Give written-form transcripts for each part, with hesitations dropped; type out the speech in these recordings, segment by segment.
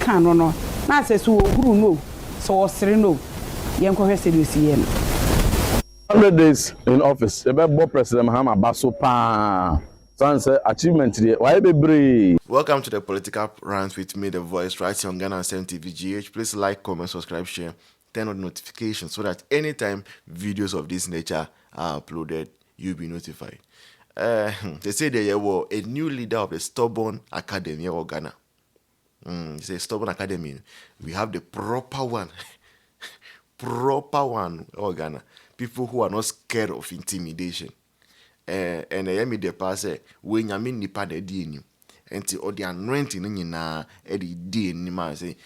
can no na say so huru no so osere no yenko hwe serious ye no 100 days in office ebe President Mahama baso pa sanse achievement there why be brave. Welcome to the political rant with me, the voice, right here on Ghana and 7 TVGH. Please like, comment, subscribe, share, turn on notifications so that anytime videos of this nature are uploaded, you'll be notified. They say there were a new leader of the stubborn academy of Ghana. They say stubborn academy. We have the proper one. Proper one of Ghana. People who are not scared of intimidation. And I am the pastor when you mean nipa de di ni enti or the anointing nyina e di ni ma say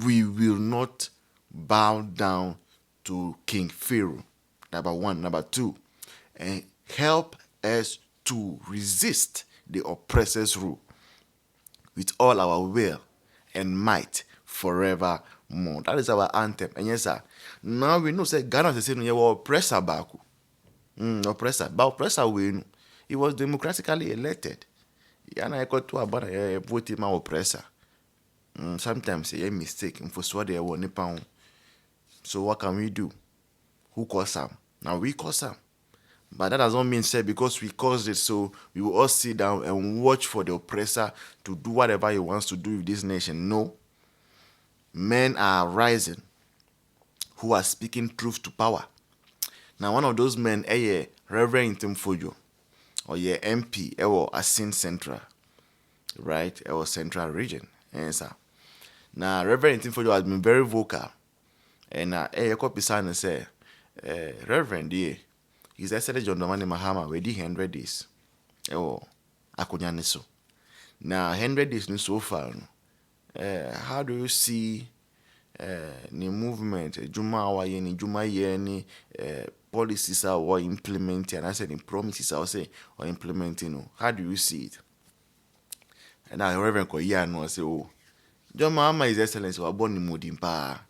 we will not bow down to King Pharaoh. Number 1. Number 2, and help us to resist the oppressor's rule with all our will and might forevermore. That is our anthem. And yes, sir. Now we know say Ghana say no you oppressor back. Oppressor. But oppressor win. He was democratically elected. Yana got to about a vote him oppressor. Sometimes a mistake. For so they were nipa. So what can we do? Who caused some? Now we cause some. But that doesn't mean say because we caused it, so we will all sit down and watch for the oppressor to do whatever he wants to do with this nation. No. Men are rising who are speaking truth to power. Now, one of those men, Reverend Ntim Fordjour, or MP, or Asin Central, right? Or Central Region. Sir. Now, Reverend Ntim Fordjour has been very vocal. And I copy sign and say, Reverend, His Excellency John Domani Mahama, we did 100 days. Akunyaniso. Now, 100 days so far. How do you see the movement? Juma wa yeni, Juma yeni, policies are implementing, and I said in promises I say or implementing. How do you see it? And now Reverend Koya no say, oh, John Mahama His Excellency wa born modi pa,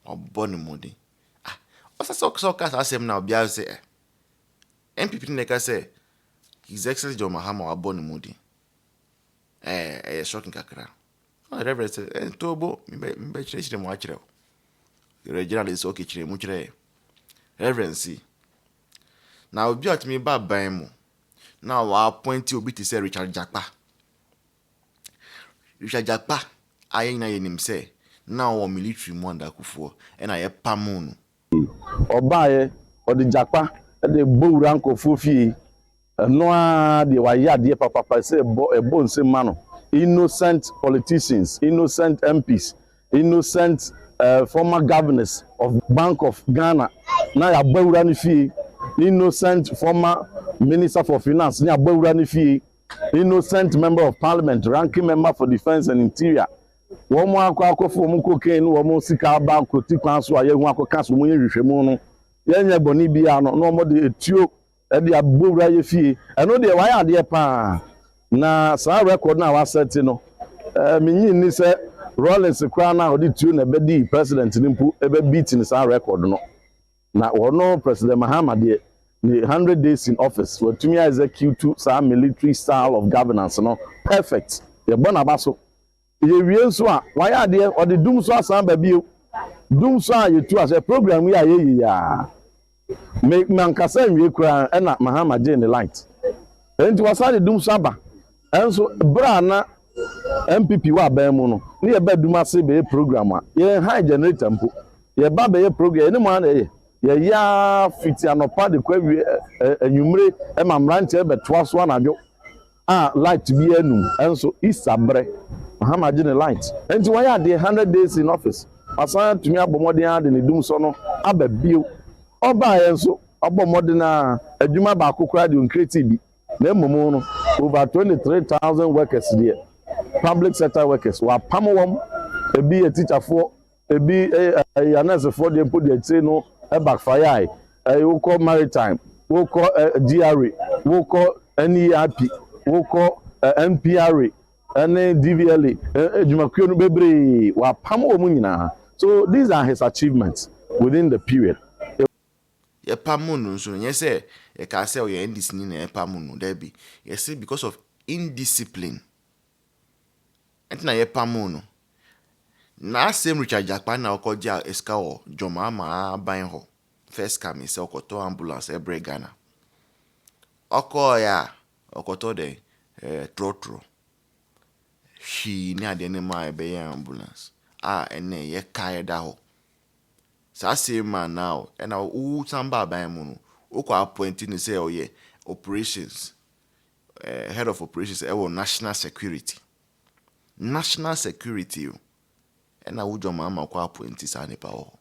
or born modi. Ah, what's so cast asem now? Bia say, MPP neka say His Excellency John Mahama wa born modi. Shocking kakra. Reverend said, Tobo, me chire mo achire. The regional is okay chire mu chire. Reverend see. Now obi at me ba ban mu. Now I appoint obi to say Richard Jakpa. Richard Jakpa ayen na yenim say now military mu andakufo and aye pamunu. Obaye or the Jakpa the bow rank of fie. No de wa yade papa say a bone say mano. Innocent politicians, innocent MPs, innocent former governors of Bank of Ghana. Now ya bawura fee. Innocent former Minister for Finance. Now bawura fee. Innocent member of Parliament, ranking member for Defense and Interior. One more akwa for mu cocaine, one more sika ba koti kwanso aye hu akoka so mu yehwehwemu no. Yenya boni bia no more de etuo e de abawura ye fee. Eno de wa ya de pa. Na sa record na wa set no menyi ni se Rollins kwa na odi tu na bedi president nimpu ebe beat ni sa record no na wono President Mahama de 100 days in office what to me execute sa military style of governance no perfect ye bona baso ye wie nso a wa ya de odi dum so asan ba bio dum so a ye tu as a program ya ye ya make man kasa wie kura na Mahama je ni light enti wasa de dum so aba enso bra na MPP wa ban mu no ne ye ba duma se be program a ye high generator mpo ye ba be ye program ne mo na ye ya fiti anopa de kwa anwumre e ma mrante be toa so anadwo light bi anu enso isabre Mahama gene light enti wa ya de 100 days in office asan tumi abomodin ade ne dum so no aba bio oba ye enso abomodin adwuma ba akokra de oncreate bi na momo no over 23,000 workers there. Public sector workers. Wa pamwom ebi a teacher for ebi a nurse for them put the say no backfire. We call maritime, we call GRA, we call NERP, we call NPRA, and DVLA. Jumakuo no bebre wa pamwom nyina. So these are his achievements within the period. Ye pamunu so ye say ye can say ye indiscipline na ye pamunu there be. Ye say because of indiscipline. Enti na ye pamunu. Na same Richard Jackman na okoja eska o Mahama ban ho. First come se okoto ambulance ebre Ghana. Okoya okoto de trotro. She ni ade ne ma ebe ambulance. Ene ye kae da ho. Sa same man now and now samba ban mu no. Oko appoint ni say oye operations head of operations national security. National security and na ujo mama kwa appoint sa nipa ho.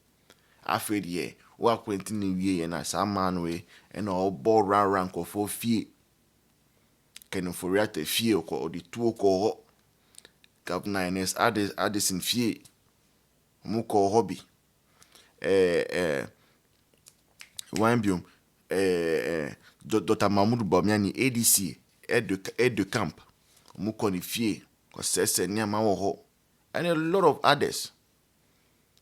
Afred ye wo appoint ni wie na sa man we and all ball rank of fie. Ken for reate fie ko the two ko Governor Ernest Addison fie mu ko hobby Wambium Dr. Mahmoud Bomiani ADC aide de camp mu ko ni fie ko sese nyama wo ho and a lot of others.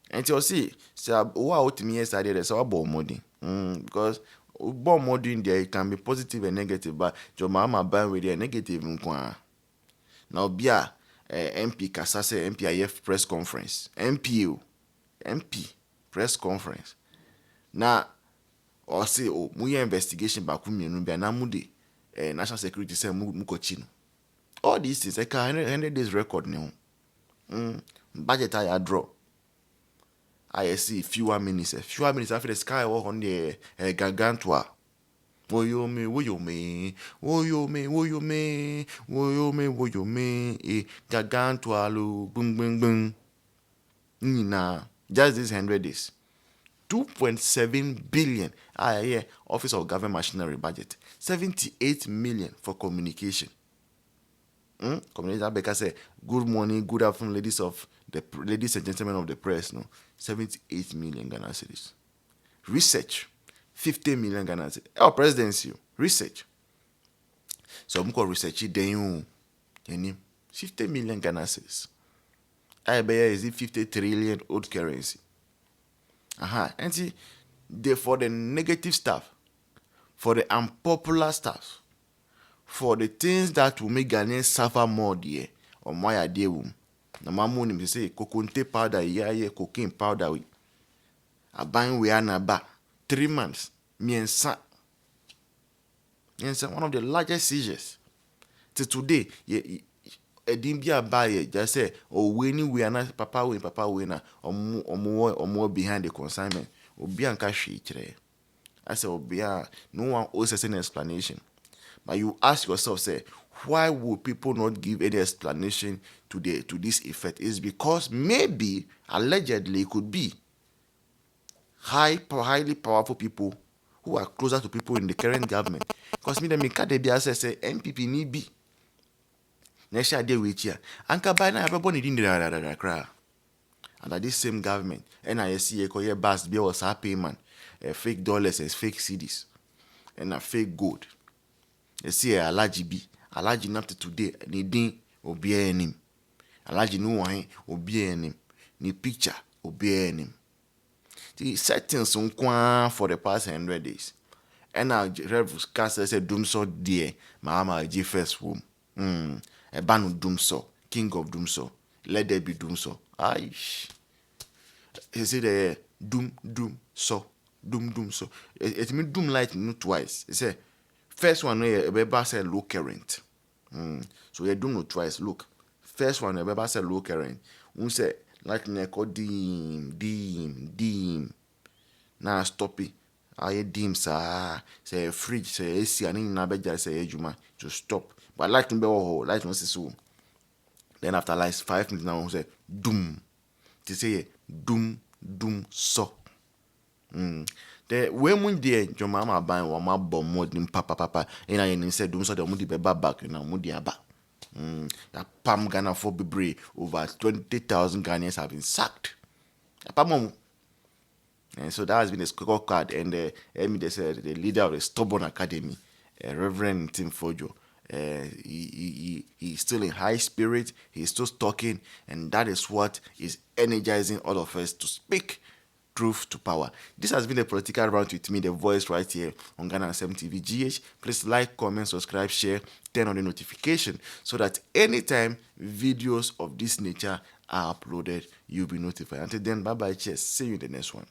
And you see what out me yesterday so about money because about money there it can be positive and negative, but your mama ban with the negative nkwa. Now bia MP Kasase MPIF press conference MP press conference na or say mu investigation back mienu bia na mu de national security say mu kochi no. All these things like 100 days record ne ho budget I draw I see fewer minutes after the sky walk on the gargantua. Woyo me, gargantua lo boom. Nina, just this 100 days. 2.7 billion. Yeah, Office of Government Machinery budget. 78 million for communication. Communication Becca say, good morning, good afternoon, ladies and gentlemen of the press. No, 78 million Ghana cedis. Research, 50 million Ghana cedis. Our presidency, research. So I'm called research. Then you 50 million Ghana cedis. I bet is it 50 trillion old currency. And see, for the negative stuff, for the unpopular stuff, for the things that will make Ghanaians suffer more there, or my idea na mamu say coconte powder cocaine powder we aban we anaba 3 months miensa one of the largest seizures till today edin bia buy just say we ni we na papa we na omo behind the consignment obi anka hwe kire I say obia no one owes an explanation. But you ask yourself, say, why would people not give any explanation to this effect? It's because maybe, allegedly, it could be highly powerful people who are closer to people in the current government. Because me, the Mikadebia say MPP need be. Next year, we here. Anka by now, everybody didn't and that this same government, NISC, a bus bill was payment, fake dollars and fake cedis, and a fake gold. You see a large enough to today, ni din obi enim. Alaji no one obi enim. Ni picture obi enim. The settings for the past 100 days. And now Rev Castle said Doomso dear, Mahama G first womb. A banu Doomso, king of Doomso. Let there be Doomso. Aish. He said doom so. It means doom light not twice. He said first one we say low current. So you do not twice. Look, first one we say low current. We say like neko dim. Now stop it. I dim sa say fridge say AC and na beja say ejuma to stop. But light be light no so. Then after like 5 minutes now we say doom. To say doom so. The when there your mama buy one ma bomb more than papa and I said doom so the mudi be back na mudi aba. Pam Ghana for Bebre over 20,000 Ghanaians have been sacked. Pam. And so that has been a scorecard, and they said the leader of the Stubborn Academy, Reverend Ntim Fordjour, he's still in high spirit, he's still talking, and that is what is energizing all of us to speak truth to power. This has been a political round with me, the voice right here on Ghana 7 TV GH. Please like, comment, subscribe, share, turn on the notification so that anytime videos of this nature are uploaded, you'll be notified. Until then, bye bye, cheers. See you in the next one.